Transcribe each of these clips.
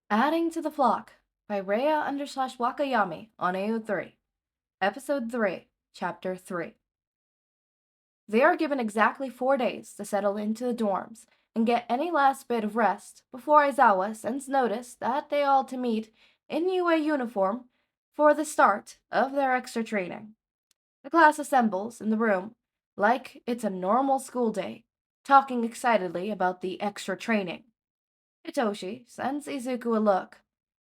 Adding to the Flock by Rhea_Wakayami on AO3. Episode 3, Chapter 3. They are given exactly 4 days to settle into the dorms and get any last bit of rest before Aizawa sends notice that they all to meet in UA uniform for the start of their extra training. The class assembles in the room like it's a normal school day, talking excitedly about the extra training. Hitoshi sends Izuku a look,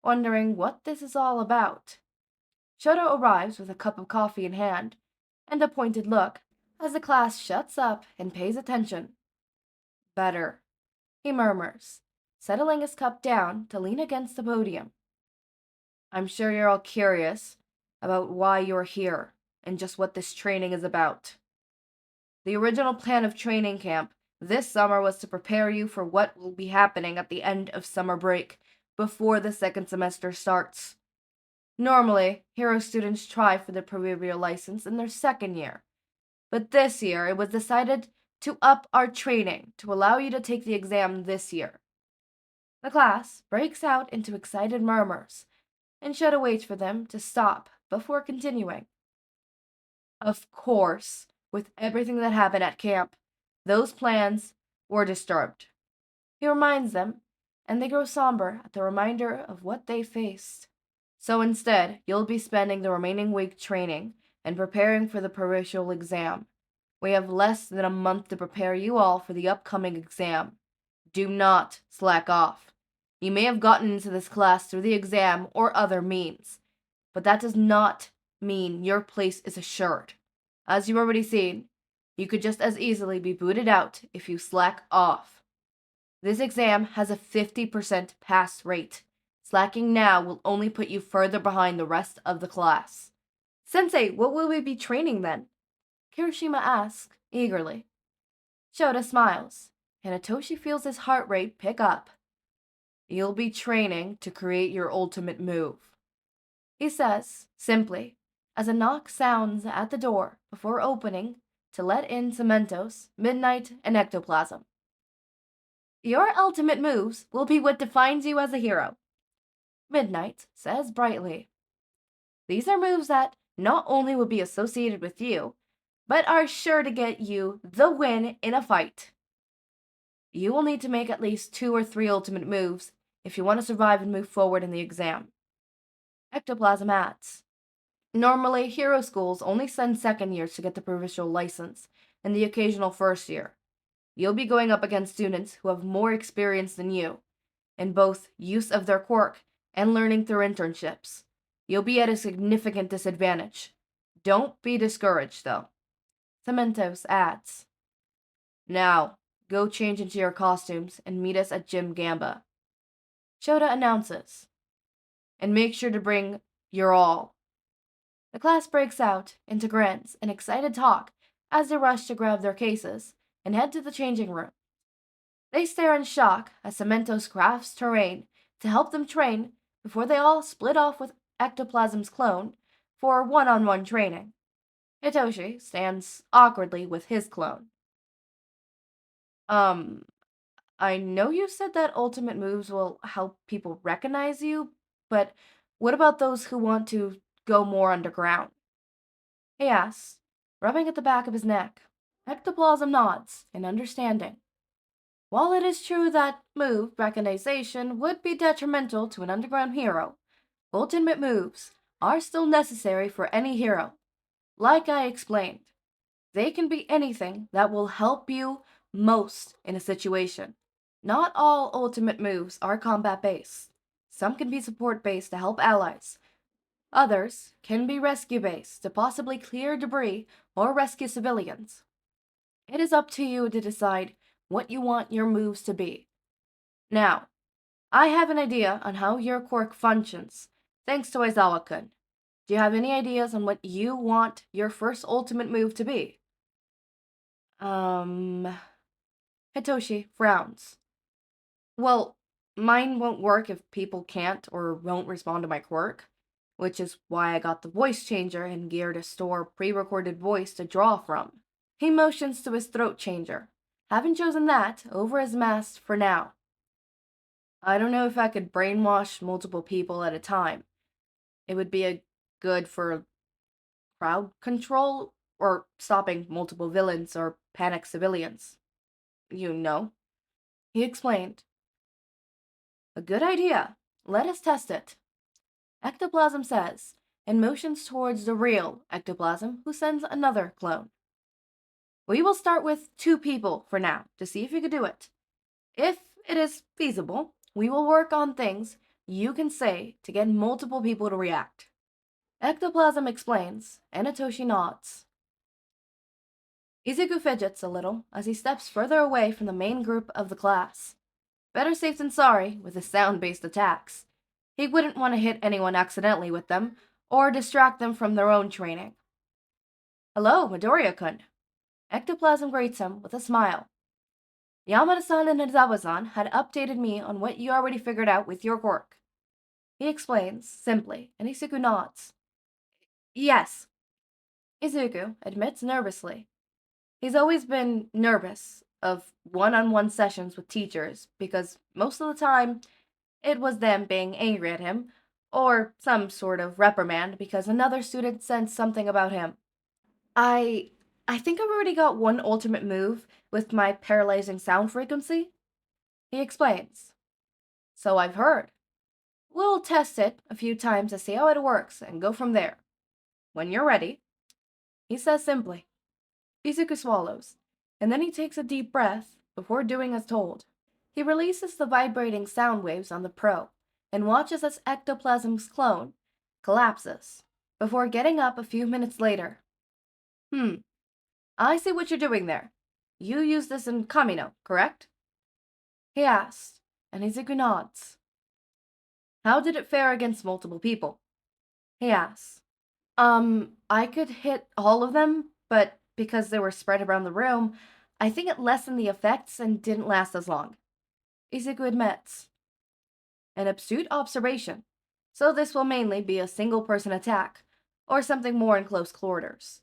wondering what this is all about. Shoto arrives with a cup of coffee in hand and a pointed look as the class shuts up and pays attention. Better, he murmurs, settling his cup down to lean against the podium. I'm sure you're all curious about why you're here and just what this training is about. The original plan of training camp this summer was to prepare you for what will be happening at the end of summer break before the second semester starts. Normally, hero students try for the provisional license in their second year, but this year it was decided to up our training to allow you to take the exam this year. The class breaks out into excited murmurs, and Shoto waits for them to stop before continuing. Of course, with everything that happened at camp, those plans were disturbed. He reminds them, and they grow somber at the reminder of what they faced. So instead, you'll be spending the remaining week training and preparing for the provisional exam. We have less than a month to prepare you all for the upcoming exam. Do not slack off. You may have gotten into this class through the exam or other means, but that does not mean your place is assured. As you've already seen, you could just as easily be booted out if you slack off. This exam has a 50% pass rate. Slacking now will only put you further behind the rest of the class. Sensei, what will we be training then? Kirishima asks, eagerly. Shota smiles, and Hitoshi feels his heart rate pick up. You'll be training to create your ultimate move, he says, simply, as a knock sounds at the door before opening to let in Cementos, Midnight, and Ectoplasm. Your ultimate moves will be what defines you as a hero, Midnight says brightly. These are moves that not only will be associated with you, but are sure to get you the win in a fight. You will need to make at least 2 or 3 ultimate moves if you want to survive and move forward in the exam. Ectoplasm adds. Normally, hero schools only send second years to get the provisional license, and the occasional first year. You'll be going up against students who have more experience than you, in both use of their quirk and learning through internships. You'll be at a significant disadvantage. Don't be discouraged, though. Cementos adds. Now, go change into your costumes and meet us at Gym Gamba. Shota announces. And make sure to bring your all. The class breaks out into grins and excited talk as they rush to grab their cases and head to the changing room. They stare in shock as Cementos crafts terrain to help them train before they all split off with Ectoplasm's clone for one-on-one training. Hitoshi stands awkwardly with his clone. I know you said that ultimate moves will help people recognize you, but what about those who want to go more underground? He asks, rubbing at the back of his neck. Ectoplasm nods in understanding. While it is true that move recognition would be detrimental to an underground hero, ultimate moves are still necessary for any hero. Like I explained, they can be anything that will help you most in a situation. Not all ultimate moves are combat-based. Some can be support-based to help allies. Others can be rescue-based to possibly clear debris or rescue civilians. It is up to you to decide what you want your moves to be. Now, I have an idea on how your quirk functions, thanks to Aizawa-kun. Do you have any ideas on what you want your first ultimate move to be? Hitoshi frowns. Well, mine won't work if people can't or won't respond to my quirk, which is why I got the voice changer and gear to store pre-recorded voice to draw from. He motions to his throat changer, having chosen that over his mask for now. I don't know if I could brainwash multiple people at a time. It would be a good for crowd control or stopping multiple villains or panicked civilians. You know, he explained. A good idea. Let us test it. Ectoplasm says, and motions towards the real ectoplasm, who sends another clone. We will start with 2 people for now to see if you can do it. If it is feasible, we will work on things you can say to get multiple people to react. Ectoplasm explains, and Hitoshi nods. Izuku fidgets a little as he steps further away from the main group of the class. Better safe than sorry with his sound-based attacks. He wouldn't want to hit anyone accidentally with them, or distract them from their own training. Hello, Midoriya-kun. Ectoplasm greets him with a smile. Yamada-san and Izawa-san had updated me on what you already figured out with your quirk. He explains, simply, and Izuku nods. Yes. Izuku admits nervously. He's always been nervous of one-on-one sessions with teachers because most of the time it was them being angry at him or some sort of reprimand because another student said something about him. I I think I've already got one ultimate move with my paralyzing sound frequency, he explains. So I've heard. We'll test it a few times to see how it works and go from there. When you're ready, he says simply. Izuku swallows, and then he takes a deep breath before doing as told. He releases the vibrating sound waves on the probe and watches as ectoplasm's clone collapses before getting up a few minutes later. I see what you're doing there. You use this in Kamino, correct? He asked, and Izuku nods. How did it fare against multiple people? He asks. I could hit all of them, but because they were spread around the room, I think it lessened the effects and didn't last as long. Izuku admits. An astute observation. So this will mainly be a single-person attack, or something more in close quarters.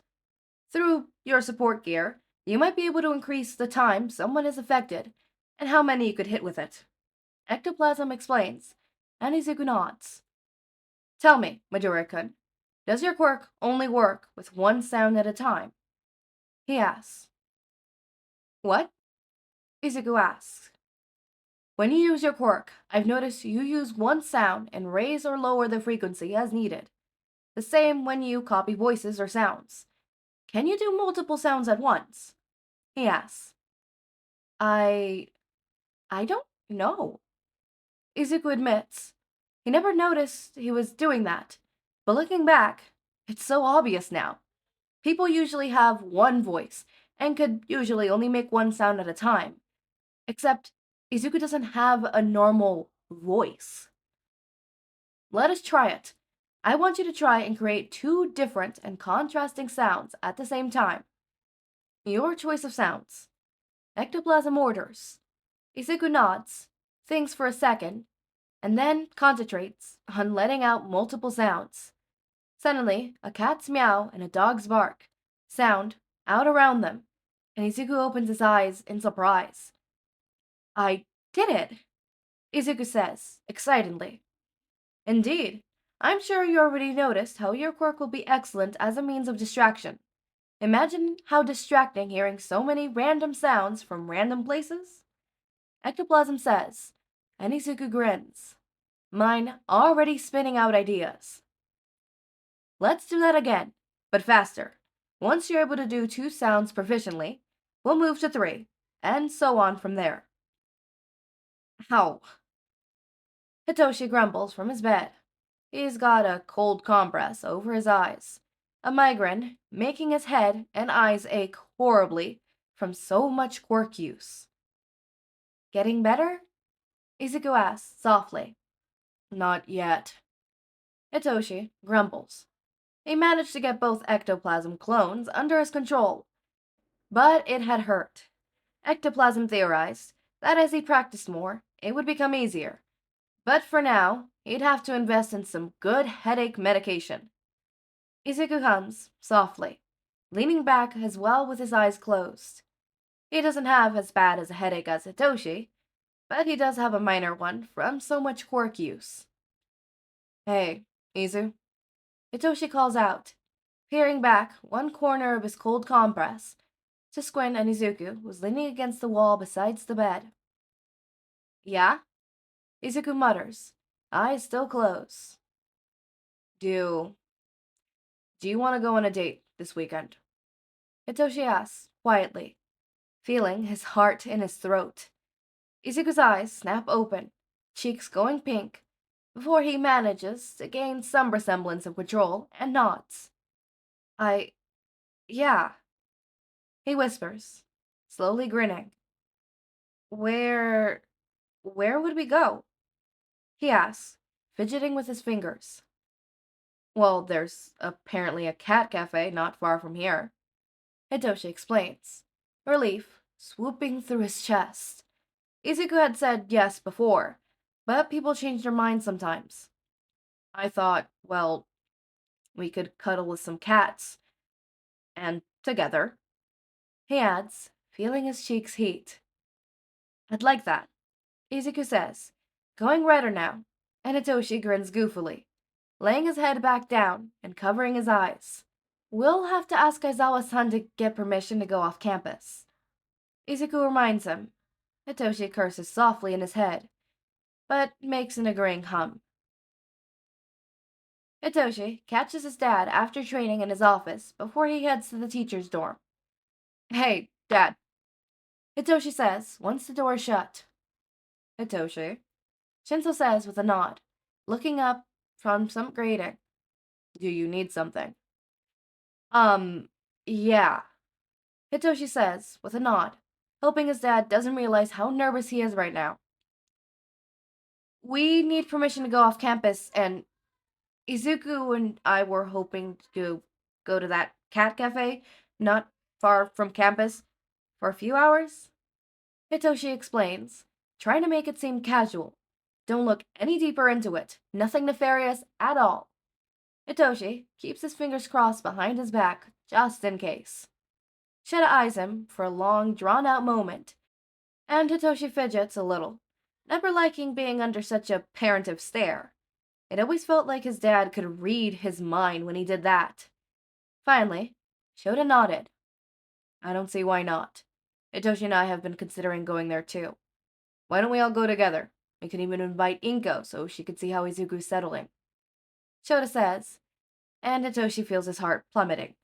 Through your support gear, you might be able to increase the time someone is affected, and how many you could hit with it. Ectoplasm explains, and Izuku nods. Tell me, Midoriya-kun, does your quirk only work with one sound at a time? He asks. What? Izuku asks. When you use your quirk, I've noticed you use one sound and raise or lower the frequency as needed. The same when you copy voices or sounds. Can you do multiple sounds at once? He asks. I don't know. Izuku admits. He never noticed he was doing that, but looking back, it's so obvious now. People usually have one voice and could usually only make one sound at a time. Except Izuku doesn't have a normal voice. Let us try it. I want you to try and create 2 different and contrasting sounds at the same time. Your choice of sounds. Ectoplasm orders. Izuku nods, thinks for a second, and then concentrates on letting out multiple sounds. Suddenly, a cat's meow and a dog's bark sound out around them, and Izuku opens his eyes in surprise. I did it, Izuku says, excitedly. Indeed, I'm sure you already noticed how your quirk will be excellent as a means of distraction. Imagine how distracting hearing so many random sounds from random places. Ectoplasm says, and Izuku grins. Mine already spinning out ideas. Let's do that again, but faster. Once you're able to do 2 sounds proficiently, we'll move to 3, and so on from there. Ow. Hitoshi grumbles from his bed. He's got a cold compress over his eyes, a migraine making his head and eyes ache horribly from so much quirk use. Getting better? Izuku asks softly. Not yet. Hitoshi grumbles. He managed to get both ectoplasm clones under his control, but it had hurt. Ectoplasm theorized that as he practiced more, it would become easier. But for now, he'd have to invest in some good headache medication. Izuku hums, softly, leaning back as well with his eyes closed. He doesn't have as bad as a headache as Hitoshi, but he does have a minor one from so much quirk use. Hey, Izu. Hitoshi calls out, peering back one corner of his cold compress to squint and Izuku was leaning against the wall beside the bed. Yeah? Izuku mutters, eyes still closed. Do you want to go on a date this weekend? Hitoshi asks, quietly, feeling his heart in his throat. Izuku's eyes snap open, cheeks going pink, before he manages to gain some resemblance of control and nods. Yeah, he whispers, slowly grinning. Where, where would we go? He asks, fidgeting with his fingers. Well, there's apparently a cat cafe not far from here. Hitoshi explains, relief swooping through his chest. Izuku had said yes before, but people change their minds sometimes. I thought, well, we could cuddle with some cats. And together. He adds, feeling his cheeks heat. I'd like that, Izuku says, going redder now, and Hitoshi grins goofily, laying his head back down and covering his eyes. We'll have to ask Aizawa-san to get permission to go off campus. Izuku reminds him. Hitoshi curses softly in his head, but makes an agreeing hum. Hitoshi catches his dad after training in his office before he heads to the teacher's dorm. Hey, Dad, Hitoshi says once the door is shut. Hitoshi, Shinso says with a nod, looking up from some grating. Do you need something? Yeah, Hitoshi says with a nod, hoping his dad doesn't realize how nervous he is right now. We need permission to go off campus, and Izuku and I were hoping to go to that cat cafe not far from campus for a few hours. Hitoshi explains, trying to make it seem casual. Don't look any deeper into it. Nothing nefarious at all. Hitoshi keeps his fingers crossed behind his back, just in case. Sheta eyes him for a long, drawn-out moment, and Hitoshi fidgets a little, never liking being under such a parentive stare. It always felt like his dad could read his mind when he did that. Finally, Shota nodded. I don't see why not. Hitoshi and I have been considering going there too. Why don't we all go together? We could even invite Inko so she could see how Izuku's settling. Shota says, and Hitoshi feels his heart plummeting.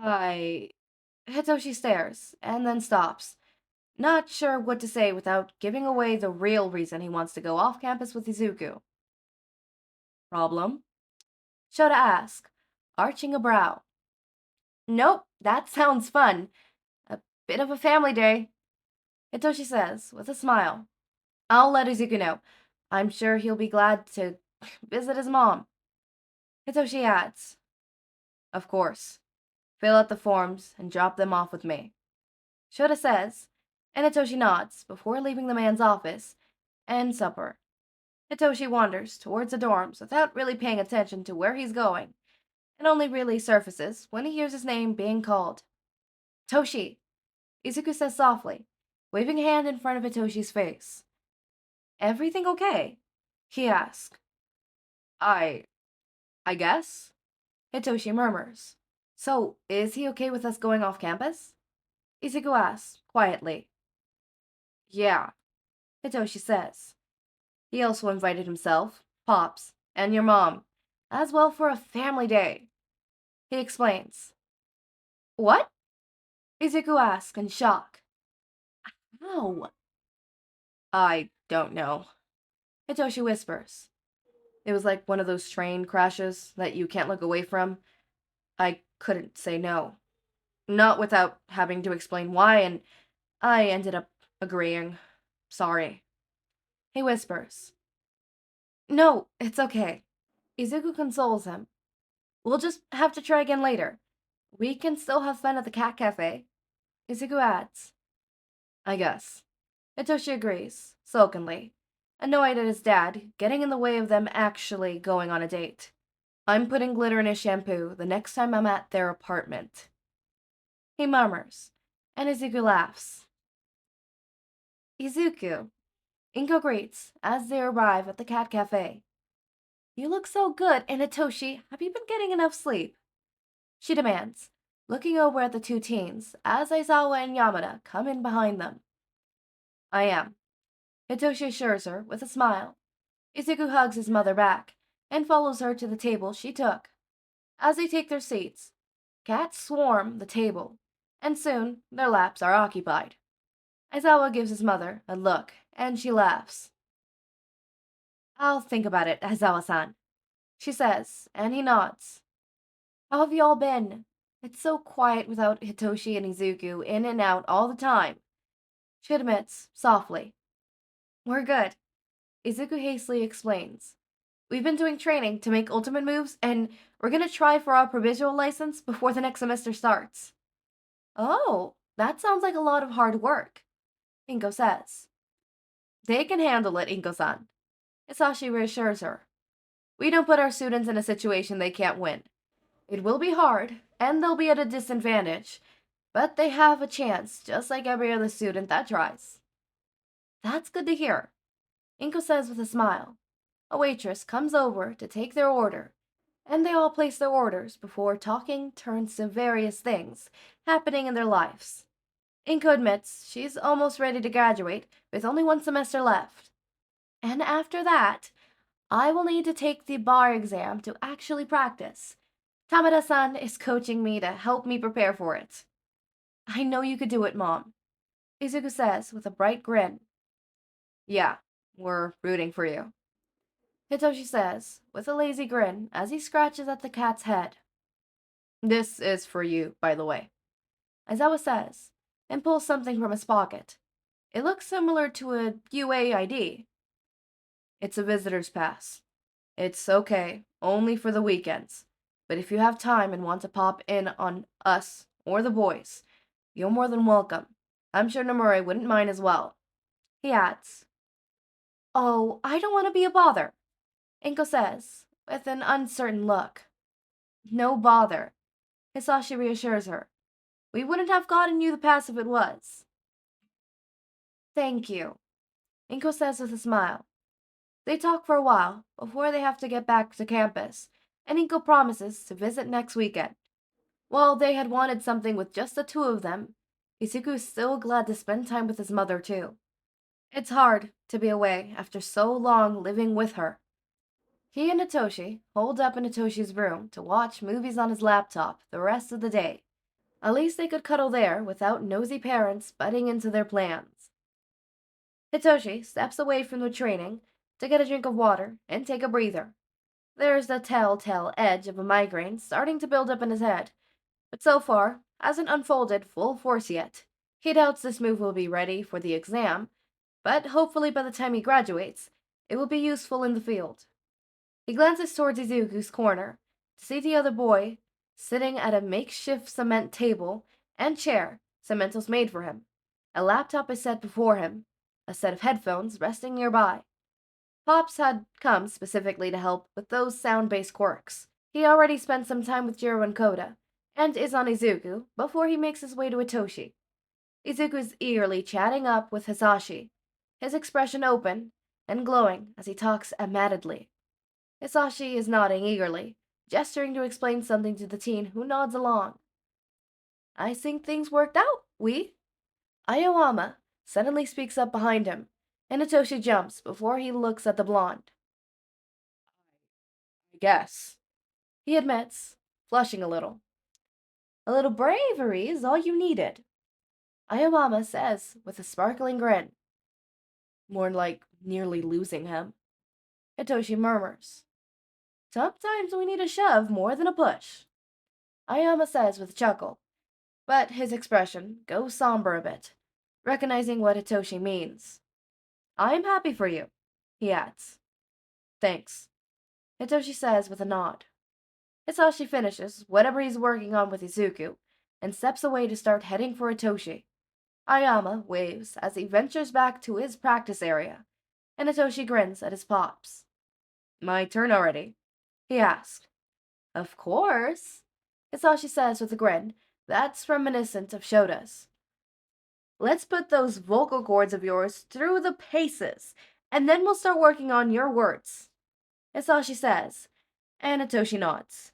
Hitoshi stares, and then stops, not sure what to say without giving away the real reason he wants to go off campus with Izuku. Problem? Shota asks, arching a brow. Nope, that sounds fun. A bit of a family day, Hitoshi says, with a smile. I'll let Izuku know. I'm sure he'll be glad to visit his mom. Hitoshi adds, of course. Fill out the forms and drop them off with me. Shota says, and Hitoshi nods before leaving the man's office and supper. Hitoshi wanders towards the dorms without really paying attention to where he's going, and only really surfaces when he hears his name being called. Toshi, Izuku says softly, waving a hand in front of Hitoshi's face. Everything okay? He asks. I guess? Hitoshi murmurs. So, is he okay with us going off campus? Izuku asks, quietly. Yeah, Hitoshi says. He also invited himself, Pops, and your mom, as well for a family day. He explains. What? Izuku asks in shock. How? I don't know. Hitoshi whispers. It was like one of those train crashes that you can't look away from. I couldn't say no. Not without having to explain why, and I ended up agreeing. Sorry. He whispers. No, it's okay. Izuku consoles him. We'll just have to try again later. We can still have fun at the cat cafe. Izuku adds. I guess. Hitoshi agrees, sulkily, annoyed at his dad getting in the way of them actually going on a date. I'm putting glitter in his shampoo the next time I'm at their apartment. He murmurs, and Izuku laughs. Izuku, Inko greets as they arrive at the cat cafe. You look so good, and Hitoshi, have you been getting enough sleep? She demands, looking over at the two teens as Aizawa and Yamada come in behind them. I am, Hitoshi assures her with a smile. Izuku hugs his mother back and follows her to the table she took. As they take their seats, cats swarm the table, and soon their laps are occupied. Aizawa gives his mother a look, and she laughs. I'll think about it, Aizawa-san, she says, and he nods. How have you all been? It's so quiet without Hitoshi and Izuku in and out all the time. She admits, softly. We're good, Izuku hastily explains. We've been doing training to make ultimate moves, and we're gonna try for our provisional license before the next semester starts. Oh, that sounds like a lot of hard work, Inko says. They can handle it, Inko-san, Hisashi reassures her. We don't put our students in a situation they can't win. It will be hard, and they'll be at a disadvantage, but they have a chance, just like every other student that tries. That's good to hear, Inko says with a smile. A waitress comes over to take their order, and they all place their orders before talking turns to various things happening in their lives. Inko admits she's almost ready to graduate with only one semester left. And after that, I will need to take the bar exam to actually practice. Tamada-san is coaching me to help me prepare for it. I know you could do it, Mom, Izuku says with a bright grin. Yeah, we're rooting for you, Hitoshi says with a lazy grin as he scratches at the cat's head. This is for you, by the way, Aizawa says, and pulls something from his pocket. It looks similar to a UAID. It's a visitor's pass. It's okay, only for the weekends. But if you have time and want to pop in on us or the boys, you're more than welcome. I'm sure Nomura wouldn't mind as well. He adds, Oh, I don't want to be a bother, Inko says, with an uncertain look. No bother, Hisashi reassures her. We wouldn't have gotten you the pass if it was. Thank you, Inko says with a smile. They talk for a while before they have to get back to campus, and Inko promises to visit next weekend. While they had wanted something with just the two of them, Izuku is still glad to spend time with his mother too. It's hard to be away after so long living with her. He and Hitoshi holed up in Hitoshi's room to watch movies on his laptop the rest of the day. At least they could cuddle there without nosy parents butting into their plans. Hitoshi steps away from the training to get a drink of water and take a breather. There's the telltale edge of a migraine starting to build up in his head, but so far hasn't unfolded full force yet. He doubts this move will be ready for the exam, but hopefully by the time he graduates, it will be useful in the field. He glances towards Izuku's corner to see the other boy sitting at a makeshift cement table and chair Cemento's made for him. A laptop is set before him, a set of headphones resting nearby. Pops had come specifically to help with those sound-based quirks. He already spent some time with Jiro and Koda, and is on Izuku before he makes his way to Hitoshi. Izuku is eagerly chatting up with Hisashi, his expression open and glowing as he talks animatedly. Hisashi is nodding eagerly, gesturing to explain something to the teen who nods along. I think things worked out, Aoyama suddenly speaks up behind him, and Hitoshi jumps before he looks at the blonde. I guess, he admits, flushing a little. A little bravery is all you needed, Aoyama says with a sparkling grin. More like nearly losing him, Hitoshi murmurs. Sometimes we need a shove more than a push, Aoyama says with a chuckle, but his expression goes somber a bit, recognizing what Hitoshi means. I'm happy for you, he adds. Thanks, Hitoshi says with a nod. Hisashi finishes whatever he's working on with Izuku and steps away to start heading for Hitoshi. Aoyama waves as he ventures back to his practice area, and Hitoshi grins at his pops. My turn already? He asked. Of course, Hisashi says with a grin that's reminiscent of Shota's. Let's put those vocal cords of yours through the paces, and then we'll start working on your words. Hisashi says, and Hitoshi nods,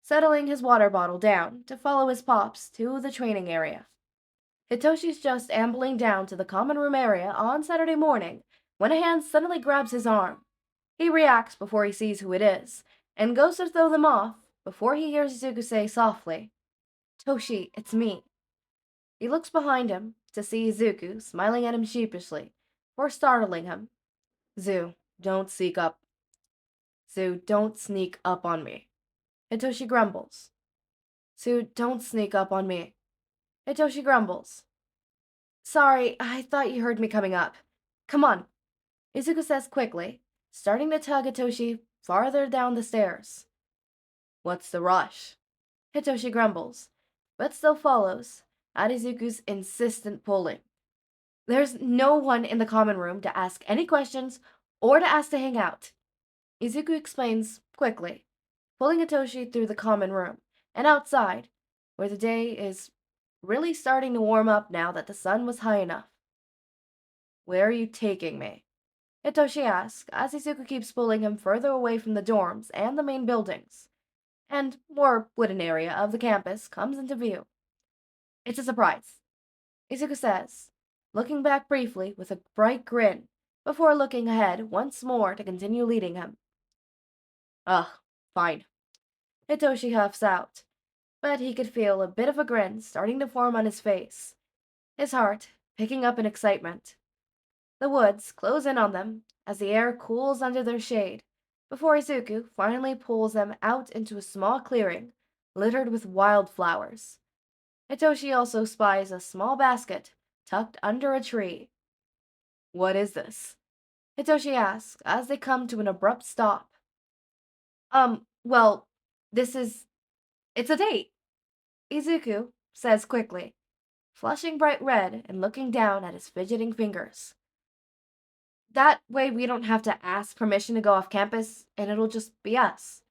settling his water bottle down to follow his pops to the training area. Hitoshi's just ambling down to the common room area on Saturday morning when a hand suddenly grabs his arm. He reacts before he sees who it is, and goes to throw them off before he hears Izuku say softly, "Toshi, it's me." He looks behind him to see Izuku smiling at him sheepishly for startling him. Zu, don't sneak up. Zu, don't sneak up on me. Hitoshi grumbles. Zu, don't sneak up on me. Hitoshi grumbles. Sorry, I thought you heard me coming up. Come on, Izuku says quickly, starting to tug Hitoshi farther down the stairs. What's the rush? Hitoshi grumbles, but still follows at Izuku's insistent pulling. There's no one in the common room to ask any questions or to ask to hang out. Izuku explains quickly, pulling Hitoshi through the common room and outside, where the day is really starting to warm up now that the sun was high enough. Where are you taking me? Hitoshi asks as Izuku keeps pulling him further away from the dorms and the main buildings, and more wooden area of the campus comes into view. It's a surprise, Izuku says, looking back briefly with a bright grin before looking ahead once more to continue leading him. Ugh, fine. Hitoshi huffs out, but he could feel a bit of a grin starting to form on his face, his heart picking up in excitement. The woods close in on them as the air cools under their shade before Izuku finally pulls them out into a small clearing littered with wildflowers. Hitoshi also spies a small basket tucked under a tree. What is this? Hitoshi asks as they come to an abrupt stop. Well, it's a date, Izuku says quickly, flushing bright red and looking down at his fidgeting fingers. That way we don't have to ask permission to go off campus, and it'll just be us,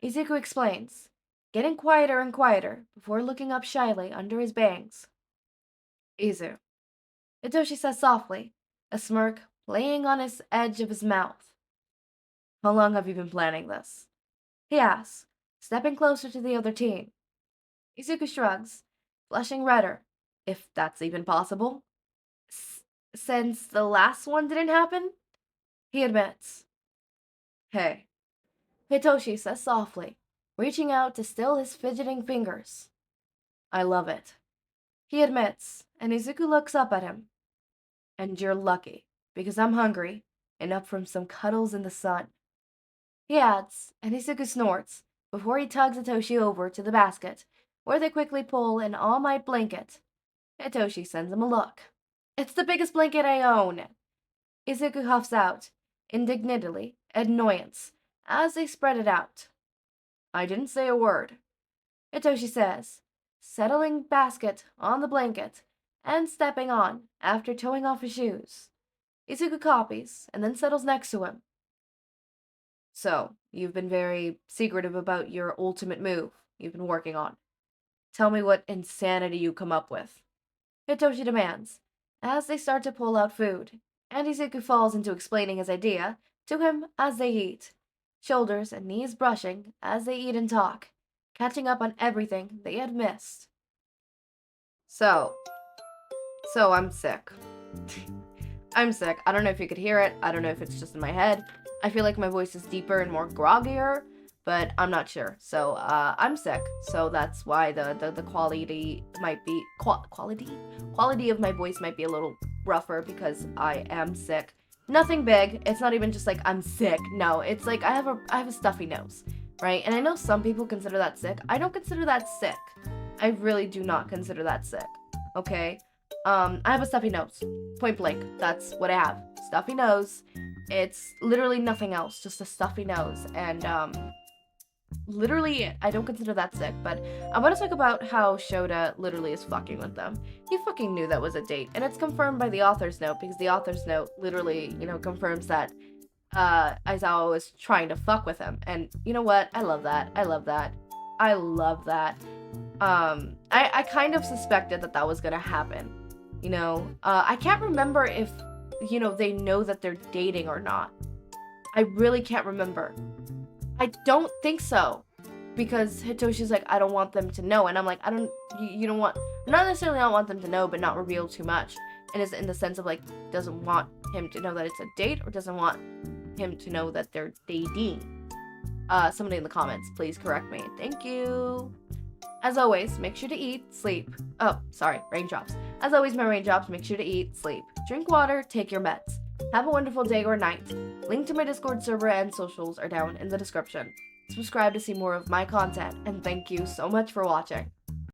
Izuku explains, getting quieter and quieter before looking up shyly under his bangs. Izu, Hitoshi says softly, a smirk playing on his edge of his mouth. How long have you been planning this? He asks, stepping closer to the other team. Izuku shrugs, flushing redder, if that's even possible. Since the last one didn't happen? He admits. Hey, Hitoshi says softly, reaching out to still his fidgeting fingers. I love it. He admits, and Izuku looks up at him. And you're lucky, because I'm hungry and up from some cuddles in the sun. He adds, and Izuku snorts, before he tugs Hitoshi over to the basket, where they quickly pull an all-night blanket. Hitoshi sends him a look. It's the biggest blanket I own. Izuku huffs out, indignantly, annoyance, as they spread it out. I didn't say a word, Hitoshi says, settling basket on the blanket and stepping on after towing off his shoes. Izuku copies and then settles next to him. So, you've been very secretive about your ultimate move you've been working on. Tell me what insanity you come up with, Hitoshi demands, as they start to pull out food, and Izuku falls into explaining his idea to him as they eat, shoulders and knees brushing as they eat and talk, catching up on everything they had missed. So I'm sick. I'm sick. I don't know if you could hear it. I don't know if it's just in my head. I feel like my voice is deeper and more groggier, but I'm not sure. So I'm sick. So that's why the quality might be quality of my voice might be a little rougher because I am sick. Nothing big. It's not even just like I'm sick. No, it's like I have a stuffy nose, right? And I know some people consider that sick. I don't consider that sick. I really do not consider that sick. Okay? I have a stuffy nose. Point blank. That's what I have. Stuffy nose. It's literally nothing else, just a stuffy nose. And literally, I don't consider that sick, but I want to talk about how Shota literally is fucking with them. He fucking knew that was a date, and it's confirmed by the author's note, because the author's note literally, confirms that Aizawa was trying to fuck with him. And you know what? I love that. I love that. I love that. I kind of suspected that was gonna happen. I can't remember if, they know that they're dating or not. I really can't remember. I don't think so. Because Hitoshi's like, I don't want them to know. And I'm like, you don't want, not necessarily I don't want them to know, but not reveal too much. And it's in the sense of like, doesn't want him to know that it's a date or doesn't want him to know that they're dating. Somebody in the comments, please correct me. Thank you. As always, make sure to eat, sleep. Oh, sorry, raindrops. As always, my raindrops, make sure to eat, sleep, drink water, take your meds. Have a wonderful day or night. Link to my Discord server and socials are down in the description. Subscribe to see more of my content, and thank you so much for watching.